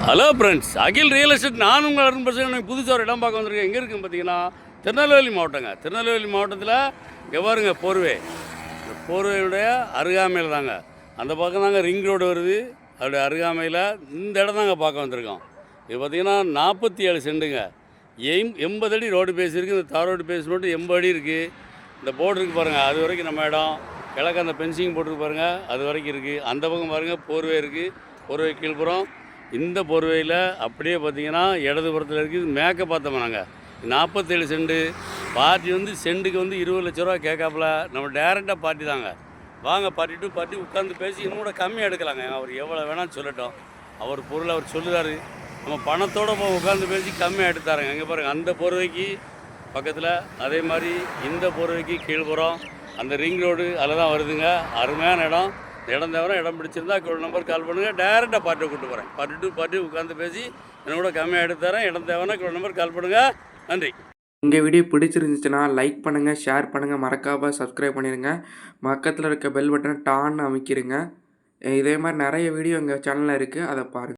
Hello friends, அகில் real estate நான் உங்கள் அருண் பிரசன். புதுசாக ஒரு இடம் பார்க்க வந்திருக்கேன். எங்கே இருக்குன்னு பார்த்தீங்கன்னா திருநெல்வேலி மாவட்டங்க. திருநெல்வேலி மாவட்டத்தில் இங்கே பாருங்க போர்வே. இந்த போர்வேயுடைய அருகாமையில் தாங்க, அந்த பக்கம் தாங்க ரிங் ரோடு வருது. அதோடைய அருகாமையில் இந்த இடம் தாங்க பார்க்க வந்திருக்கோம். இது பார்த்திங்கன்னா 47 சென்ட்டுங்க. 80 அடி ரோடு பேசியிருக்கு. இந்த தார் ரோடு பேசி மட்டும் 80 அடி இருக்குது. இந்த போர்டு இருக்குது பாருங்கள், அது வரைக்கும் நம்ம இடம். கிழக்கு அந்த பென்சிங் போட்டுருக்கு பாருங்கள், அது வரைக்கும் இருக்குது. அந்த பக்கம் பாருங்கள் போர்வே இருக்குது. போர்வை கீழ்ப்புறம். இந்த போர்வையில் அப்படியே பார்த்திங்கன்னா இடதுபுறத்தில் இருக்குது. மேற்க பார்த்தோம் நாங்கள் 47 சென்ட்டு. பார்ட்டி வந்து சென்ட்டுக்கு வந்து 20 லட்ச ரூபா கேட்காப்புல. நம்ம டேரெக்டாக பார்ட்டி தாங்க. வாங்க பார்ட்டி டு பார்ட்டி உட்காந்து பேசி இன்னும் கூட கம்மியாக எடுக்கலாங்க. அவர் எவ்வளோ வேணாலும் சொல்லட்டும். அவர் பொருள் அவர் சொல்லுறாரு. நம்ம பணத்தோடு உட்காந்து பேசி கம்மியாக எடுத்தாருங்க. இங்கே பாருங்கள், அந்த போர்வைக்கு பக்கத்தில், அதே மாதிரி இந்த போர்வைக்கு கீழ்புறம் அந்த ரிங் ரோடு அதில் தான் வருதுங்க. அருமையான இடம். இடம் தவிர இடம் பிடிச்சிருந்தா ஒரு நம்பர் கால் பண்ணுங்கள். டேரெக்டாக பார்ட்டியை கூப்பிட்டு போகிறேன். பார்ட்டி டு பார்ட்டி உட்காந்து பேசி என்னை கூட கம்மியாக எடுத்து தரேன். இடம் தேவைன்னா ஒரு நம்பர் கால் பண்ணுங்கள். நன்றி. உங்கள் வீடியோ பிடிச்சிருந்துச்சுன்னா லைக் பண்ணுங்கள், ஷேர் பண்ணுங்கள், மறக்காமல் சப்ஸ்கிரைப் பண்ணிடுங்க. பக்கத்தில் இருக்க பெல் பட்டனை டான்னு அமைக்கிடுங்க. இதே மாதிரி நிறைய வீடியோ எங்கள் சேனலில் இருக்குது, அதை பாருங்கள்.